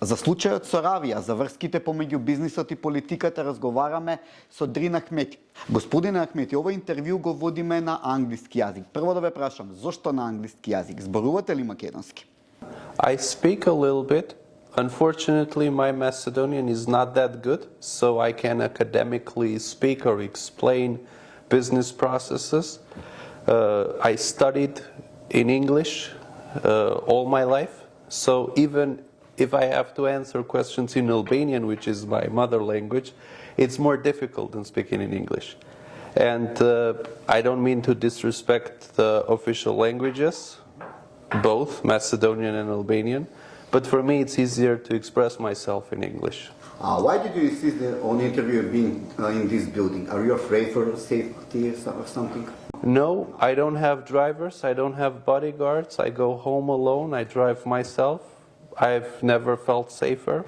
За случајот Соравија, за врските помеѓу бизнисот и политиката разговараме со Дрин Ахмети. Господине Ахмети, ова интервју го водиме на англиски јазик. Прво да ве прашам, зошто на англиски јазик? Зборувате ли македонски? I speak a little bit. Unfortunately, my Macedonian is not that good, so I can academically speak or explain business processes. I studied in English all my life, so even if I have to answer questions in Albanian, which is my mother language, it's more difficult than speaking in English. And I don't mean to disrespect the official languages, both Macedonian and Albanian, but for me it's easier to express myself in English. Why did you insist on interview being in this building? Are you afraid for safety or something? No, I don't have drivers, I don't have bodyguards, I go home alone, I drive myself. I've never felt safer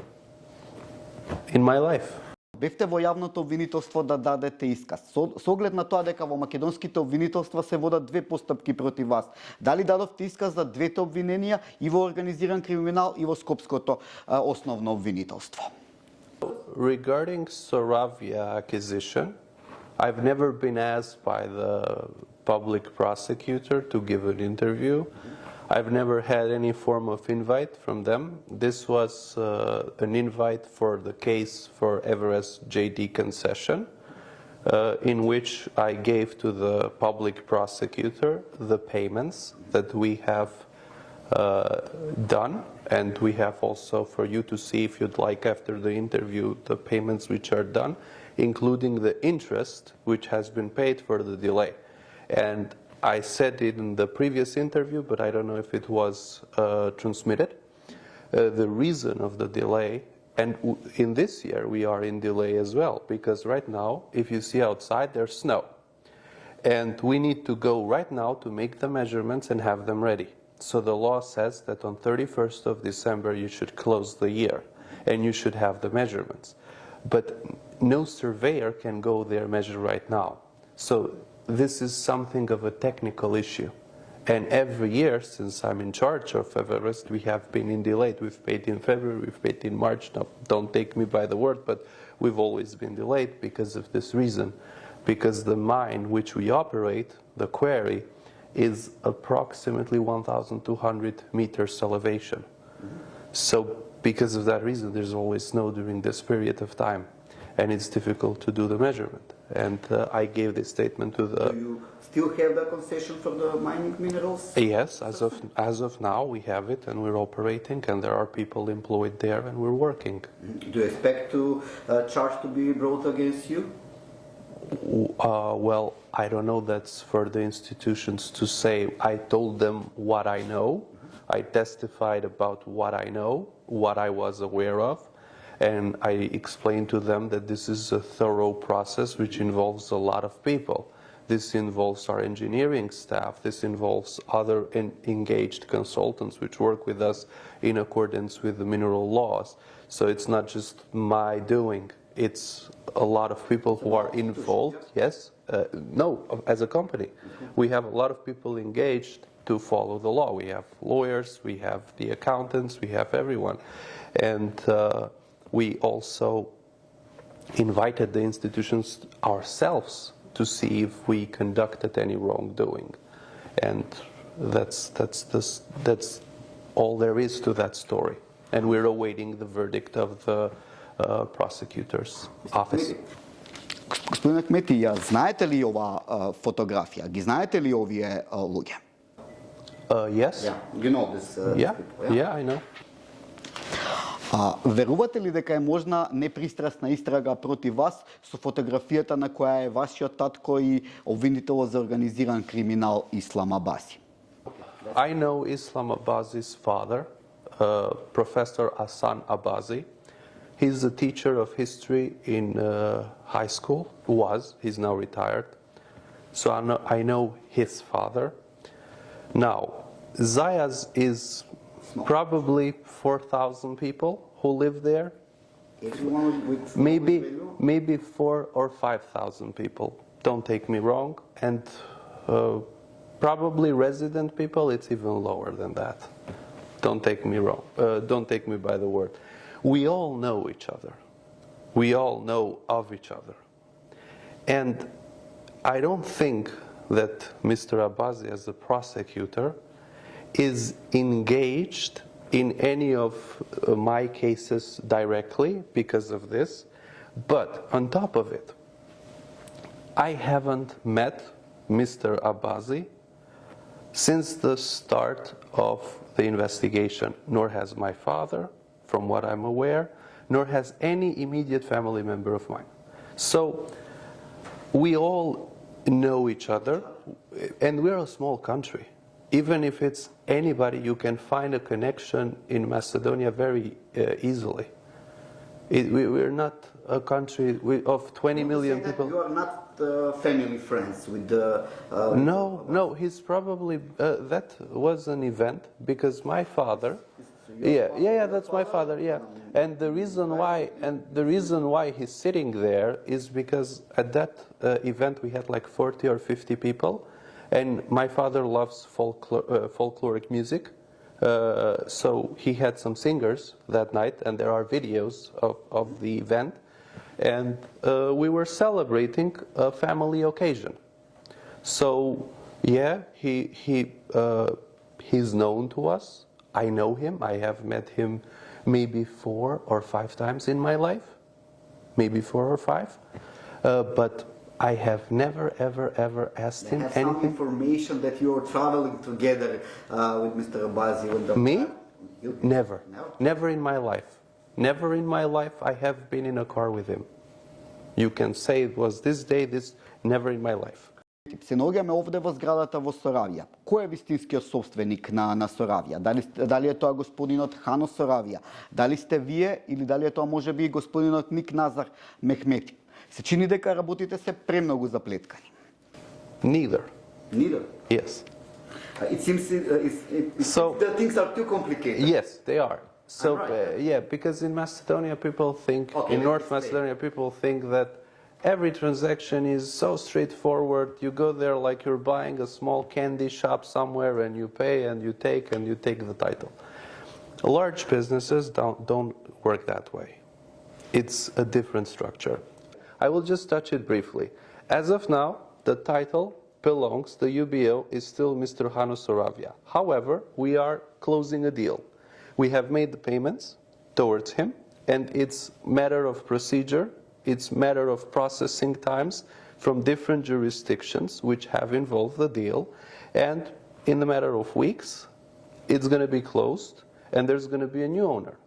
in my life. Бевте во јавното обвинителство да дадете исказ. Со оглед на тоа дека во македонските обвинителства се водат две постапки против вас, дали дадовте исказ за двете обвиненија и во организиран криминал и во Скопското основно обвинителство? Regarding Soravia acquisition, I've never been asked by the public prosecutor to give an interview. I've never had any form of invite from them. This was an invite for the case for Everest JD concession, in which I gave to the public prosecutor the payments that we have done, and we have also for you to see, if you'd like, after the interview, the payments which are done, including the interest which has been paid for the delay. And I said it in the previous interview, but I don't know if it was transmitted. The reason of the delay, and in this year we are in delay as well, because right now, if you see outside, there's snow. And we need to go right now to make the measurements and have them ready. So the law says that on 31st of December you should close the year and you should have the measurements. But no surveyor can go there and measure right now. So this is something of a technical issue. And every year since I'm in charge of Everest, we have been in delay. We've paid in February, we've paid in March. Now, don't take me by the word, but we've always been delayed because of this reason. Because the mine which we operate, the quarry, is approximately 1,200 meters elevation. So because of that reason, there's always snow during this period of time. And it's difficult to do the measurement. And I gave this statement to the... Do you still have the concession for the mining minerals? Yes, as of now we have it and we're operating and there are people employed there and we're working. Do you expect to charge to be brought against you? Well, I don't know, that's for the institutions to say. I told them what I know. I testified about what I know, what I was aware of. And I explained to them that this is a thorough process which involves a lot of people. This involves our engineering staff. This involves other engaged consultants which work with us in accordance with the mineral laws. So it's not just my doing. It's a lot of people who are involved. Yes? No, as a company. We have a lot of people engaged to follow the law. We have lawyers, we have the accountants, we have everyone. And we also invited the institutions ourselves to see if we conducted any wrongdoing. And that's all there is to that story. And we're awaiting the verdict of the prosecutor's office. Господин Ахмети, ја знаете ли ова фотографија? Ги знаете ли овие луѓе? Yes. Yeah, you know this people, yeah, I know. Верувате ли дека е можна непристрасна истрага против вас со фотографијата на која е вашиот татко и обвинителот за организиран криминал Ислам Абаси? I know Islam Abazi's father, Professor Hassan Abazi. He's a teacher of history in high school, he's now retired. So I know his father. Now, Zayas is probably 4,000 people who live there. Maybe 4,000 or 5,000 people. Don't take me wrong. And probably resident people, it's even lower than that. Don't take me wrong. Don't take me by the word. We all know each other. We all know of each other. And I don't think that Mr. Abazi, as a prosecutor, is engaged in any of my cases directly because of this. But on top of it, I haven't met Mr. Abazi since the start of the investigation, nor has my father, from what I'm aware, nor has any immediate family member of mine. So we all know each other, and we're a small country. Even if it's anybody, you can find a connection in Macedonia very easily. We're not a country of 20 million people. You are not family friends with the... No, he's probably, that was an event because my father, that's my father, yeah. And the reason why he's sitting there is because at that event we had like 40 or 50 people, and my father loves folkloric music. So he had some singers that night, and there are videos of the event. And we were celebrating a family occasion. So yeah, he's known to us. I know him. I have met him maybe 4 or 5 times in my life, maybe 4 or 5. But I have never, ever asked him anything. Some information that you are traveling together with Mr. Abazi. Me? Never. No? Never in my life. Never in my life I have been in a car with him. You can say it was this day, this, never in my life. Се наоѓаме овде во зградата во Соравија. Кој е вистинскиот собственик на Соравија? Дали е тоа господинот Хано Соравија? Дали сте вие или дали е тоа можеби господинот Назар Мехмети? Се чини дека работите се премногу заплеткани. Neither. Neither? Yes. It seems the things are too complicated. Yes, they are. So, because in Macedonia people think, in North Macedonia people think that every transaction is so straightforward. You go there like you're buying a small candy shop somewhere and you pay and you take the title. Large businesses don't work that way. It's a different structure. I will just touch it briefly. As of now, the title belongs, the UBO is still Mr. Hano Soravia. However, we are closing a deal. We have made the payments towards him, and it's matter of procedure, it's matter of processing times from different jurisdictions which have involved the deal, and in the matter of weeks, it's going to be closed, and there's going to be a new owner.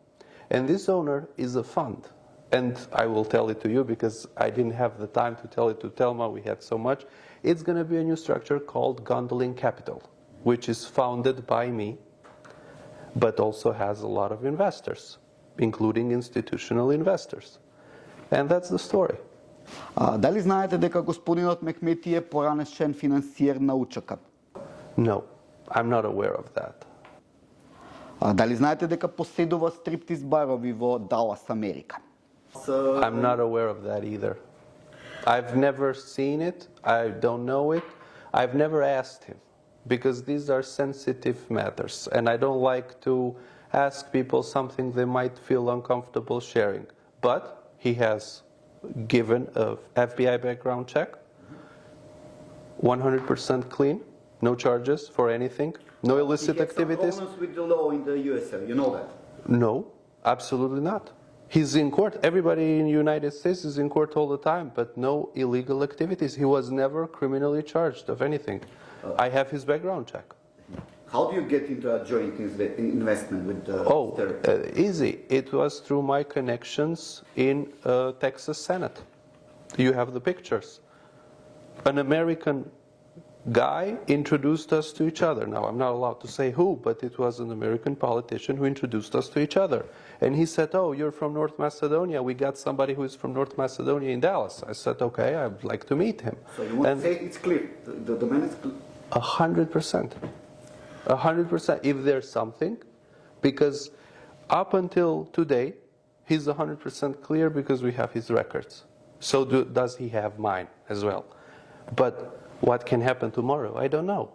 And this owner is a fund. And I will tell it to you because I didn't have the time to tell it to Telma, we had so much. It's going to be a new structure called Gondolin Capital, which is founded by me, but also has a lot of investors, including institutional investors. And that's the story. Дали знаете дека господинот Мехмети е поранешен финансиер на УЧК? No, I'm not aware of that. Дали знаете дека поседува стриптиз барови во Далас, Америка? I'm not aware of that either. I've never seen it. I don't know it. I've never asked him because these are sensitive matters and I don't like to ask people something they might feel uncomfortable sharing. But he has given a FBI background check, 100% clean, no charges for anything, no illicit activities. He has some problems with the law in the USA, you know that? No, absolutely not. He's in court. Everybody in the United States is in court all the time, but no illegal activities. He was never criminally charged of anything. I have his background check. How do you get into a joint investment with the easy. It was through my connections in Texas Senate. You have the pictures. An American guy introduced us to each other. Now, I'm not allowed to say who, but it was an American politician who introduced us to each other. And he said, oh, you're from North Macedonia. We got somebody who is from North Macedonia in Dallas. I said, okay, I'd like to meet him. So you want to say it's clear? The man is clear? 100%. 100%. If there's something, because up until today, he's 100% clear because we have his records. So does he have mine as well? But what can happen tomorrow? I don't know.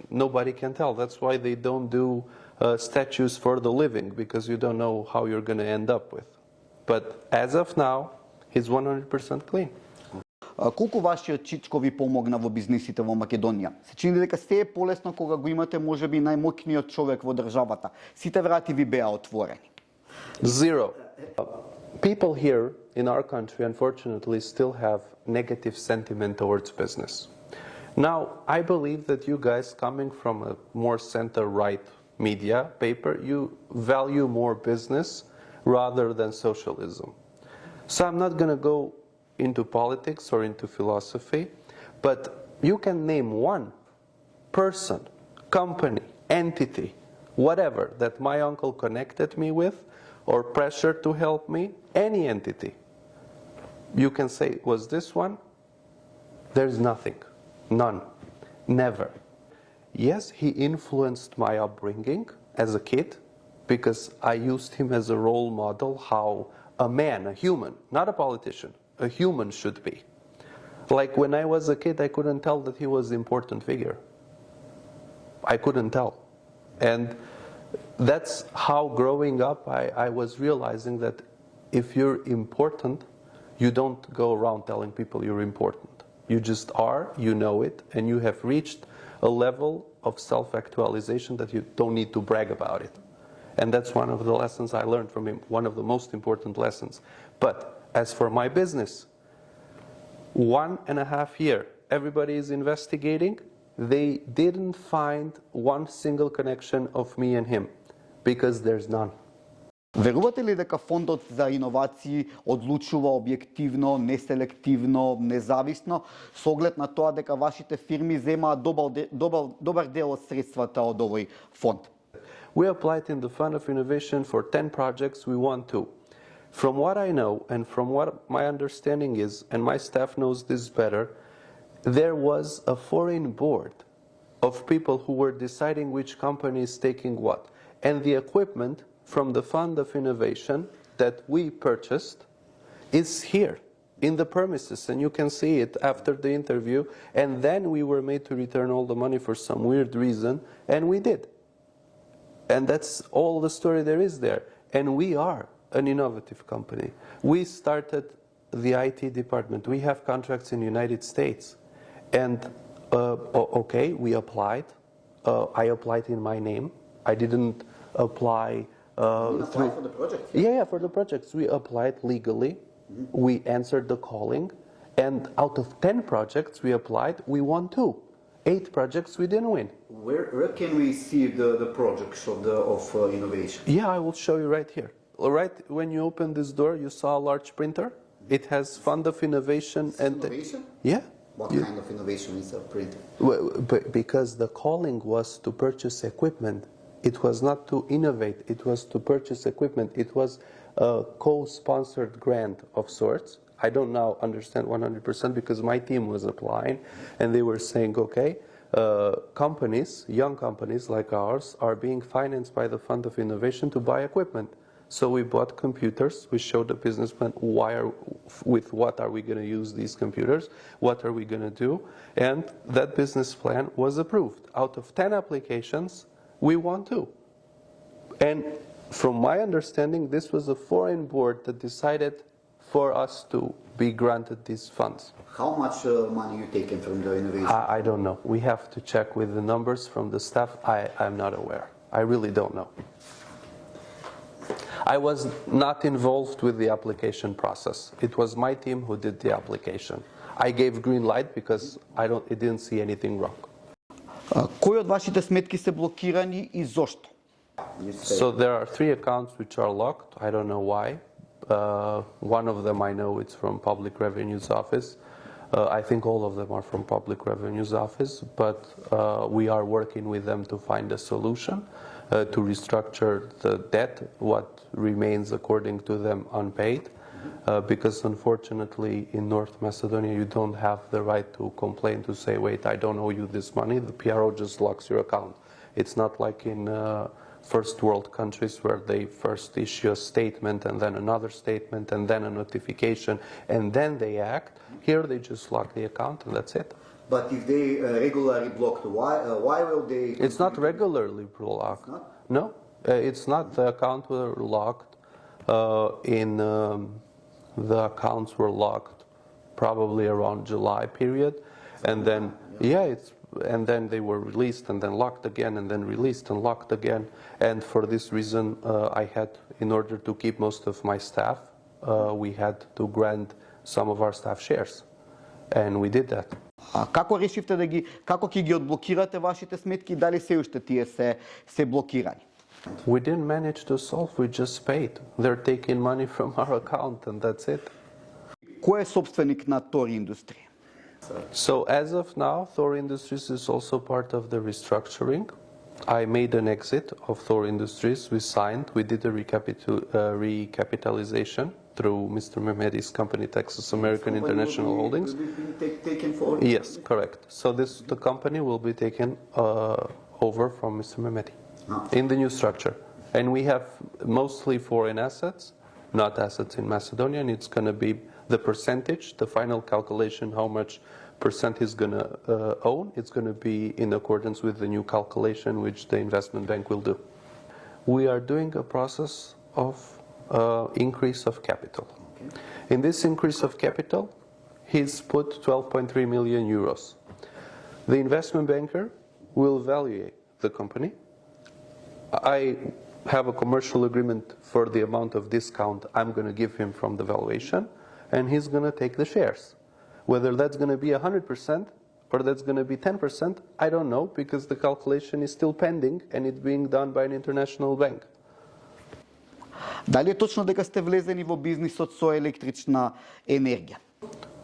Nobody can tell. That's why they don't do statues for the living because you don't know how you're going to end up with. But as of now, he's 100% clean. Колку вашиот чичко ви помогна во бизнисите во Македонија? Се чини дека се е полесно кога го имате можеби најмоќниот човек во државата. Сите врати ви беа отворени. Zero. People here in our country, unfortunately, still have negative sentiment towards business. Now, I believe that you guys, coming from a more center-right media paper, you value more business rather than socialism. So I'm not going to go into politics or into philosophy, but you can name one person, company, entity, whatever, that my uncle connected me with or pressured to help me, any entity. You can say, was this one? There's nothing. None. Never. Yes, he influenced my upbringing as a kid because I used him as a role model how a man, a human, not a politician, a human should be. Like when I was a kid, I couldn't tell that he was an important figure. I couldn't tell. And that's how growing up I was realizing that if you're important, you don't go around telling people you're important. You just are, you know it, and you have reached a level of self-actualization that you don't need to brag about it. And that's one of the lessons I learned from him, one of the most important lessons. But as for my business, 1.5 years, everybody is investigating. They didn't find one single connection of me and him, because there's none. Верувате ли дека фондот за иновации одлучува објективно, неселективно, независно, со оглед на тоа дека вашите фирми земаат добар дел од средствата од овој фонд? We applied in the Fund of Innovation for 10 projects, we won 2. From what I know, and from what my understanding is, and my staff knows this better, there was a foreign board of people who were deciding which company is taking what. And the equipment from the Fund of Innovation that we purchased is here in the premises, and you can see it after the interview. And then we were made to return all the money for some weird reason, and we did. And that's all the story there is there. And we are an innovative company. We started the IT department. We have contracts in the United States. And okay, we applied. I applied in my name. I didn't apply Apply for the project? Yeah, for the projects. We applied legally. We answered the calling. And out of 10 projects we applied, we won 2. 8 projects we didn't win. Where can we see the projects of innovation? Yeah, I will show you right here. Right when you open this door, you saw a large printer. It has Fund of Innovation. Innovation? Yeah. What kind of innovation is a printer? Because the calling was to purchase equipment. It was not to innovate, it was to purchase equipment. It was a co-sponsored grant of sorts. I don't now understand 100% because my team was applying and they were saying, okay, companies, young companies like ours, are being financed by the Fund of Innovation to buy equipment. So we bought computers, we showed the business plan, with what are we going to use these computers, what are we going to do, and that business plan was approved. Out of 10 applications, we won 2. And from my understanding, this was a foreign board that decided for us to be granted these funds. How much money you taken from the innovation? I don't know. We have to check with the numbers from the staff. I'm not aware. I really don't know. I was not involved with the application process. It was my team who did the application. I gave green light because I didn't see anything wrong. Кои од вашите сметки се блокирани и зошто? So there are 3 accounts which are locked. I don't know why. One of them I know it's from Public Revenue's Office. I think all of them are from Public Revenue's Office, but we are working with them to find a solution to restructure the debt, what remains according to them unpaid. Because unfortunately in North Macedonia you don't have the right to complain, to say, wait, I don't owe you this money. The PRO just locks your account. It's not like in first world countries where they first issue a statement and then another statement and then a notification and then they act. Here they just lock the account and that's it. But if they regularly blocked, why will they? It's not regularly blocked. No, it's not. The accounts were locked. The accounts were locked probably around July period, and then and then they were released and then locked again and then released and locked again. And for this reason, I had, in order to keep most of my staff, we had to grant some of our staff shares, and we did that. Како решивте како ќе ги одблокирате вашите сметки, дали се уште тие се блокирани? We didn't manage to solve, we just paid. They're taking money from our account and that's it. Кој е собственик на Тор Индустрија? So as of now, Thor Industries is also part of the restructuring. I made an exit of Thor Industries. We did a recapitalization through Mr. Mehmeti's company, Texas American International Holdings. Will be taken for? Yes, correct. So the company will be taken over from Mr. Mehmeti in the new structure. And we have mostly foreign assets, not assets in Macedonia, and it's going to be the percentage, the final calculation, how much percent he's going to own, it's going to be in accordance with the new calculation which the investment bank will do. We are doing a process of increase of capital. Okay. In this increase of capital, he's put 12.3 million euros. The investment banker will evaluate the company. I have a commercial agreement for the amount of discount I'm going to give him from the valuation, and he's going to take the shares. Whether that's going to be 100% or that's going to be 10%, I don't know, because the calculation is still pending and it's being done by an international bank. Дали е точно дека сте влезени во бизнисот со електрична енергија?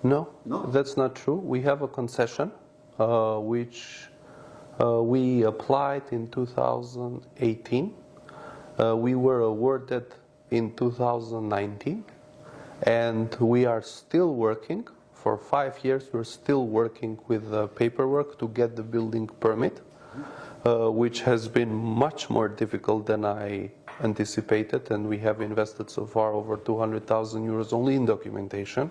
No, that's not true. We have a concession which we applied in 2018. We were awarded in 2019, and we are still working. For 5 years, we're still working with the paperwork to get the building permit, which has been much more difficult than I anticipated, and we have invested so far over 200,000 euros only in documentation.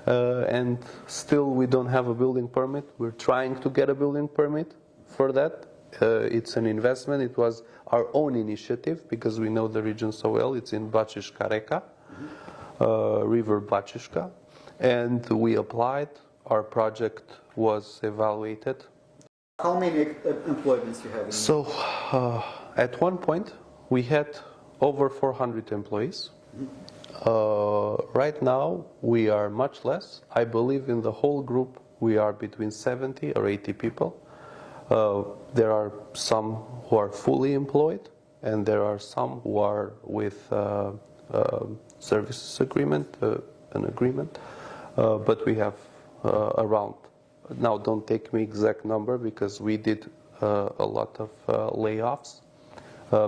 And still we don't have a building permit. We're trying to get a building permit for that. It's an investment. It was our own initiative because we know the region so well. It's in Bačiška Reka, River Bačiška. And we applied. Our project was evaluated. How many employees you have? So at one point we had over 400 employees. Right now we are much less. I believe in the whole group we are between 70 or 80 people. There are some who are fully employed, and there are some who are with services agreement, an agreement. But we have around, now don't take me exact number because we did a lot of layoffs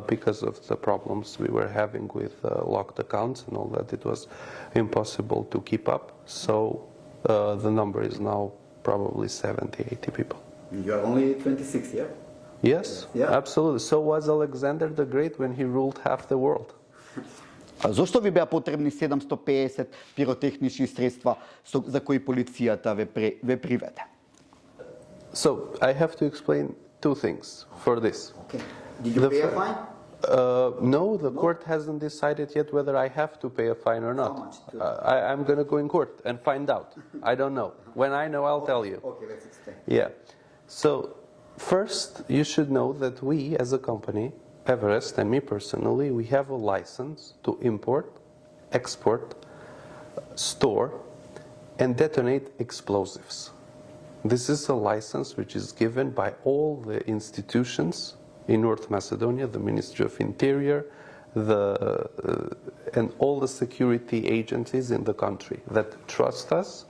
because of the problems we were having with locked accounts and all that. It was impossible to keep up. So the number is now probably 70, 80 people. You are only 26, yeah? Yes, yeah. Absolutely. So was Alexander the Great when he ruled half the world. Зошто ви беа потребни 750 пиротехнични средства за кои полицијата ве приведе? So I have to explain two things for this. Okay. Did you pay a fine? No, the court hasn't decided yet whether I have to pay a fine or not. How much? I'm going to go in court and find out. I don't know. When I know, I'll tell you. Okay, let's explain. Yeah. So first, you should know that we, as a company, Everest and me personally, we have a license to import, export, store, and detonate explosives. This is a license which is given by all the institutions in North Macedonia, the Ministry of Interior, and all the security agencies in the country that trust us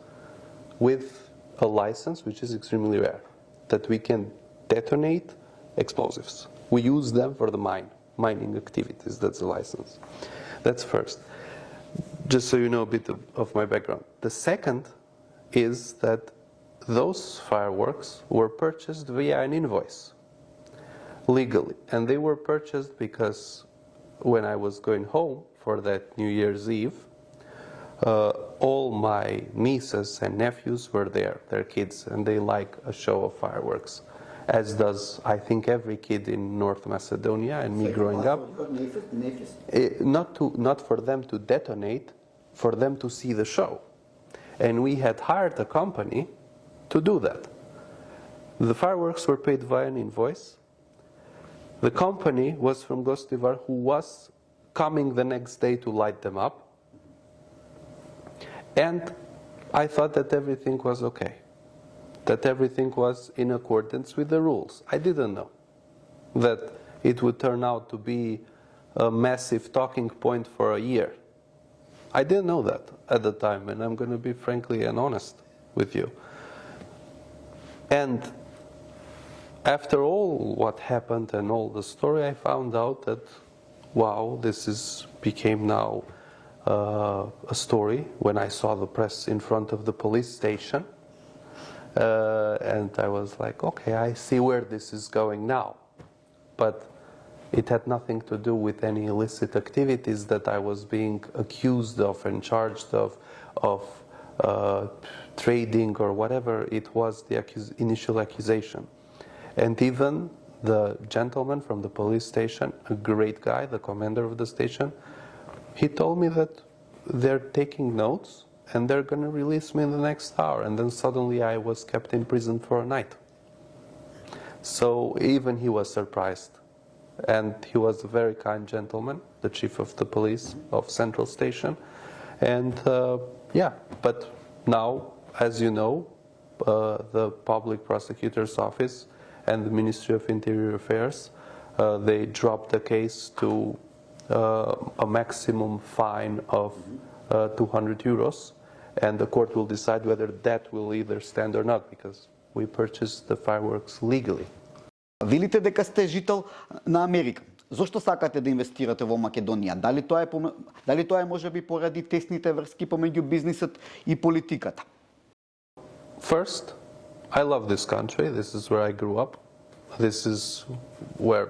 with a license which is extremely rare, that we can detonate explosives. We use them for the mining activities. That's the license. That's first. Just so you know a bit of my background. The second is that those fireworks were purchased via an invoice, legally. And they were purchased because when I was going home for that New Year's Eve, all my nieces and nephews were there, their kids, and they like a show of fireworks. as does, I think, every kid in North Macedonia and me growing up. Not for them to detonate, for them to see the show. And we had hired a company to do that. The fireworks were paid via an invoice. The company was from Gostivar, who was coming the next day to light them up. And I thought that everything was okay, that everything was in accordance with the rules. I didn't know that it would turn out to be a massive talking point for a year. I didn't know that at the time, and I'm going to be frankly and honest with you. And after all what happened and all the story, I found out that, wow, this became now a story when I saw the press in front of the police station. And I was like, okay, I see where this is going now. But it had nothing to do with any illicit activities that I was being accused of and charged of trading or whatever. It was the initial accusation. And even the gentleman from the police station, a great guy, the commander of the station, he told me that they're taking notes and they're going to release me in the next hour. And then suddenly I was kept in prison for a night. So even he was surprised. And he was a very kind gentleman, the chief of the police of Central Station. And yeah, but now, as you know, the public prosecutor's office and the Ministry of Interior Affairs, they dropped the case to a maximum fine of 200 euros, and the court will decide whether that will either stand or not, because we purchased the fireworks legally. Велите дека сте жител на Америка. Зошто сакате да инвестирате во Македонија? Дали тоа е можеби поради тесните врски помеѓу бизнисот и политиката? First, I love this country. This is where I grew up. This is where,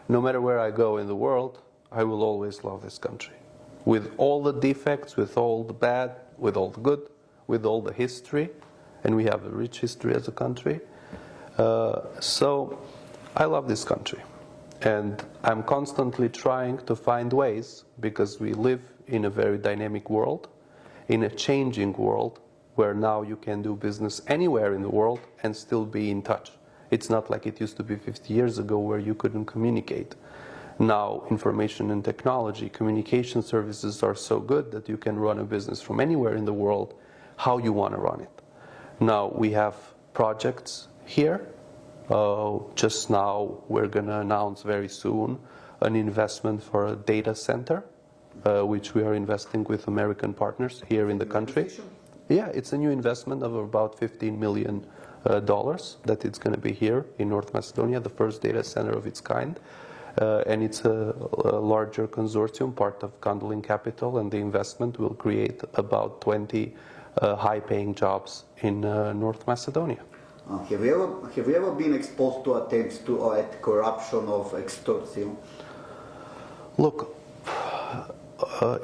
no matter where I go in the world, I will always love this country. With all the defects, with all the bad, with all the good, with all the history, and we have a rich history as a country. So I love this country. And I'm constantly trying to find ways, because we live in a very dynamic world, in a changing world, where now you can do business anywhere in the world and still be in touch. It's not like it used to be 50 years ago where you couldn't communicate. Now, information and technology, communication services are so good that you can run a business from anywhere in the world, how you want to run it. Now, we have projects here. Just now, we're going to announce very soon an investment for a data center, which we are investing with American partners here in the country. Yeah, it's a new investment of about $15 million that it's going to be here in North Macedonia, the first data center of its kind. And it's a larger consortium, part of Condoling Capital, and the investment will create about 20 high-paying jobs in North Macedonia. Have you ever been exposed to attempts at corruption or extortion? Look,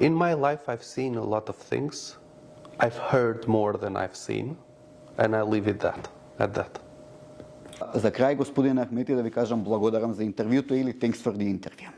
in my life I've seen a lot of things. I've heard more than I've seen, and I leave it at that. За крај, господин Ахмети, да ви кажам благодарам за интервјуто или thanks for the interview.